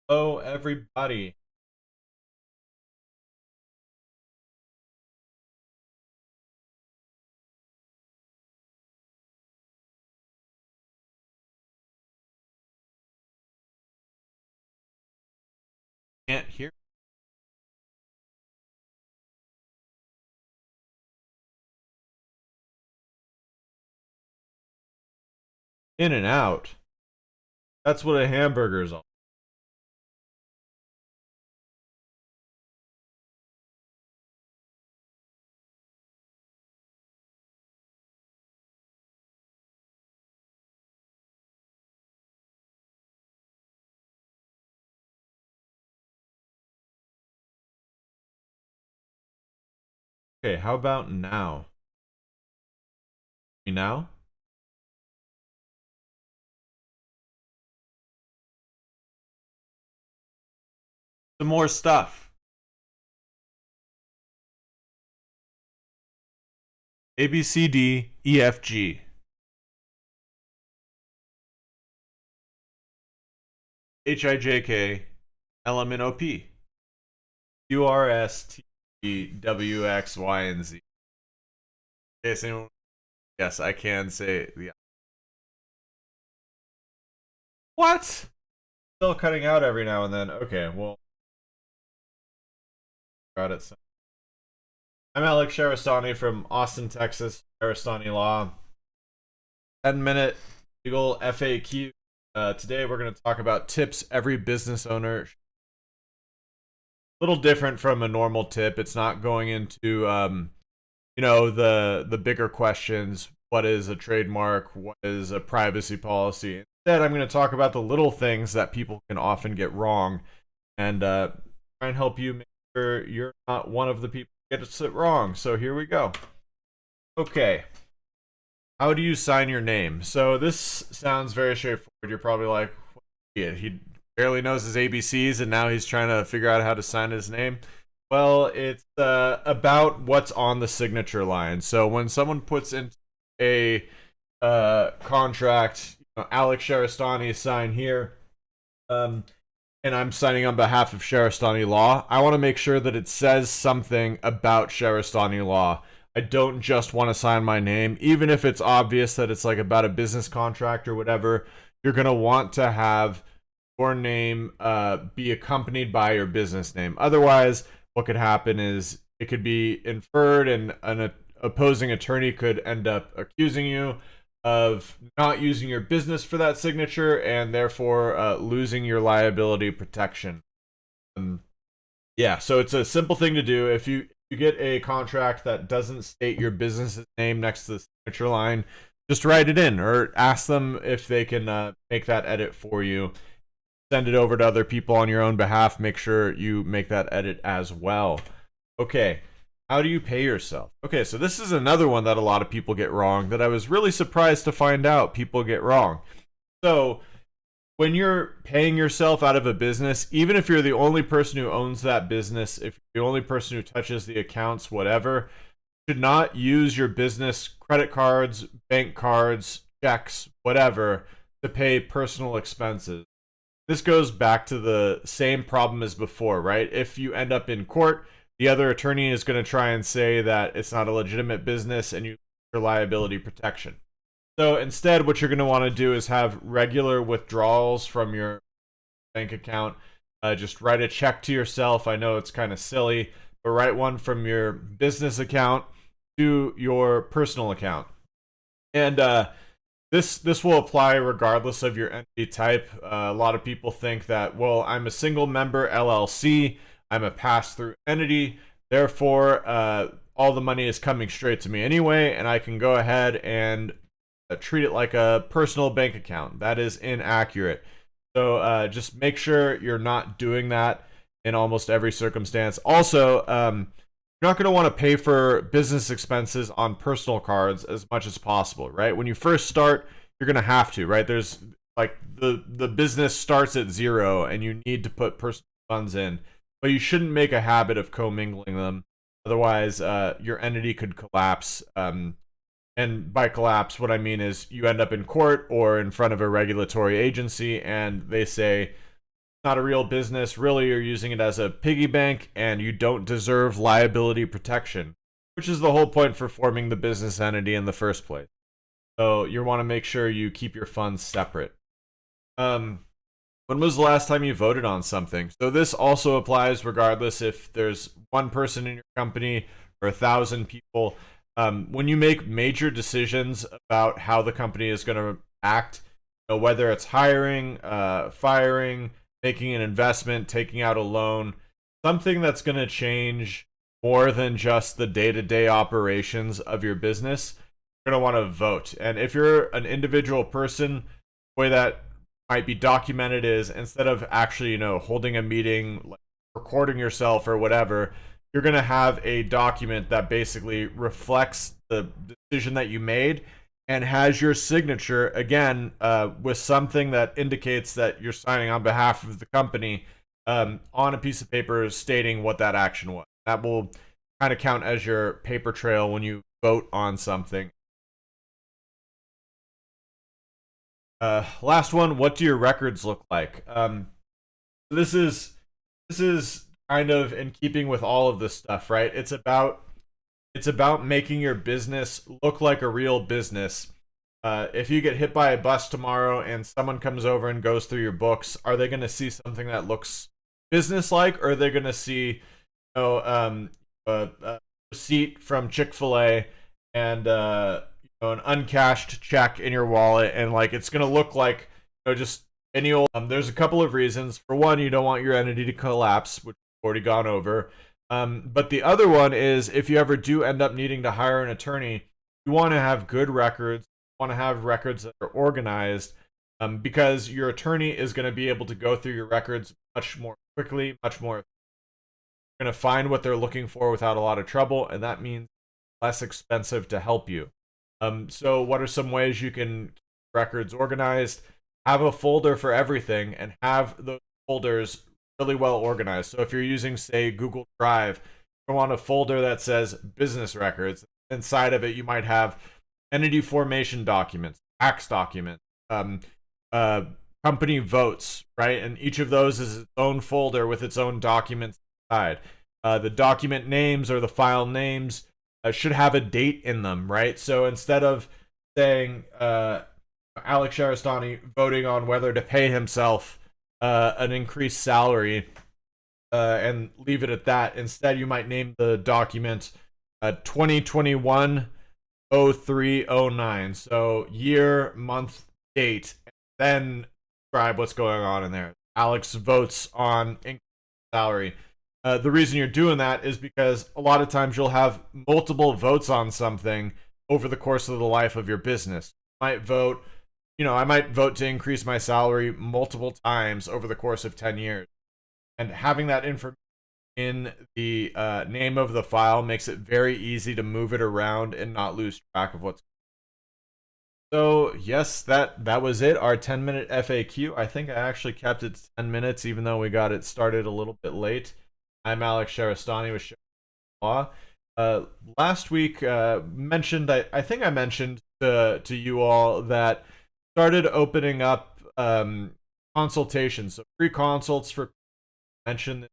Hello, everybody. Can't hear. In and out. That's what a hamburger's all. Okay, how about now? Now? Some more stuff. A B C D E F G H I J K L M N O P Q R S T W X Y and Z. Okay, so anyone? Yes, I can say the. What? Still cutting out every now and then. Okay, well, got it. I'm Alex Sharastani from Austin, Texas. Sharastani Law. 10-minute legal FAQ. Today we're going to talk about tips every business owner. A little different from a normal tip. It's not going into the bigger questions. What is a trademark? What is a privacy policy? Instead, I'm going to talk about the little things that people can often get wrong, and try and help you make sure you're not one of the people who gets it wrong. So here we go. Okay. How do you sign your name? So this sounds very straightforward. You're probably like, he barely knows his ABCs and now he's trying to figure out how to sign his name. Well, it's about what's on the signature line. So when someone puts in a contract, Alex Sharastani sign here, and I'm signing on behalf of Sharastani Law, I want to make sure that it says something about Sharastani Law. I don't just want to sign my name, even if it's obvious that it's like about a business contract or whatever. You're going to want to have your name be accompanied by your business name. Otherwise, what could happen is it could be inferred, and an opposing attorney could end up accusing you of not using your business for that signature and therefore losing your liability protection. Yeah, so it's a simple thing to do. If you get a contract that doesn't state your business's name next to the signature line, just write it in or ask them if they can make that edit for you. Send it over to other people on your own behalf. Make sure you make that edit as well. Okay, how do you pay yourself? Okay, so this is another one that a lot of people get wrong that I was really surprised to find out people get wrong. So when you're paying yourself out of a business, even if you're the only person who owns that business, if you're the only person who touches the accounts, whatever, you should not use your business credit cards, bank cards, checks, whatever, to pay personal expenses. This goes back to the same problem as before, right? If you end up in court, the other attorney is going to try and say that it's not a legitimate business and you lose your liability protection. So instead, what you're going to want to do is have regular withdrawals from your bank account. Just write a check to yourself. I know it's kind of silly, but write one from your business account to your personal account. And this will apply regardless of your entity type. A lot of people think that, well, I'm a single member LLC. I'm a pass-through entity. Therefore, all the money is coming straight to me anyway, and I can go ahead and treat it like a personal bank account. That is inaccurate. So just make sure you're not doing that in almost every circumstance. Also, you're not going to want to pay for business expenses on personal cards as much as possible, right? When you first start, you're going to have to, right? There's like the business starts at zero and you need to put personal funds in, but you shouldn't make a habit of commingling them. Otherwise, your entity could collapse. And by collapse, what I mean is you end up in court or in front of a regulatory agency and they say, not a real business. Really, you're using it as a piggy bank, and you don't deserve liability protection, which is the whole point for forming the business entity in the first place. So you want to make sure you keep your funds separate. When was the last time you voted on something? So this also applies regardless if there's one person in your company or 1,000 people. When you make major decisions about how the company is going to act, whether it's hiring, firing, making an investment, taking out a loan, something that's going to change more than just the day-to-day operations of your business, you're going to want to vote. And if you're an individual person, the way that might be documented is, instead of actually, holding a meeting, like recording yourself or whatever, you're going to have a document that basically reflects the decision that you made and has your signature, again, with something that indicates that you're signing on behalf of the company, on a piece of paper stating what that action was. That will kind of count as your paper trail when you vote on something. Last one, what do your records look like? This is kind of in keeping with all of this stuff, right? It's about making your business look like a real business. If you get hit by a bus tomorrow and someone comes over and goes through your books, are they going to see something that looks business-like, or are they going to see, a receipt from Chick-fil-A and an uncashed check in your wallet, and like it's going to look like just any old? There's a couple of reasons. For one, you don't want your entity to collapse, which we've already gone over. But the other one is, if you ever do end up needing to hire an attorney, you want to have good records. You want to have records that are organized, because your attorney is going to be able to go through your records much more quickly, much more. You're going to find what they're looking for without a lot of trouble, and that means less expensive to help you. So what are some ways you can keep records organized? Have a folder for everything and have those folders really well organized. So if you're using, say, Google Drive, you want a folder that says business records. Inside of it, you might have entity formation documents, tax documents, company votes, right? And each of those is its own folder with its own documents inside. The document names or the file names should have a date in them, right? So instead of saying Alex Sharistani voting on whether to pay himself an increased salary and leave it at that, instead you might name the document 2021 0309. So year, month, date, and then describe what's going on in there. Alex votes on increased salary. The reason you're doing that is because a lot of times you'll have multiple votes on something over the course of the life of your business. You might vote, I might vote to increase my salary multiple times over the course of 10 years. And having that information in the name of the file makes it very easy to move it around and not lose track of what's going on. So, yes, that was it, our 10-minute FAQ. I think I actually kept it 10 minutes, even though we got it started a little bit late. I'm Alex Sharistani with Law. Last week, mentioned I think I mentioned to you all that started opening up consultations, so free consults for mention.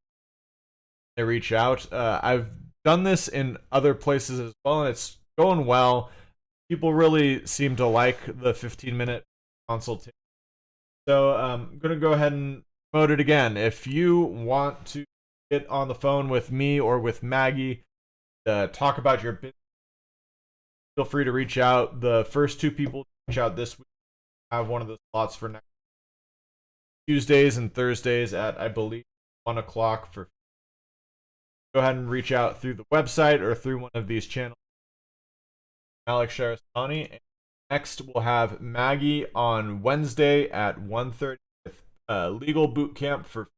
They reach out. I've done this in other places as well, and it's going well. People really seem to like the 15-minute consultation. So I'm going to go ahead and promote it again. If you want to get on the phone with me or with Maggie to talk about your business, feel free to reach out. The first 2 people to reach out this week have one of the slots for next Tuesdays and Thursdays at, I believe, 1 o'clock. For go ahead and reach out through the website or through one of these channels. Alex Sharistani. Next, we'll have Maggie on Wednesday at 1:30 with Legal Boot Camp for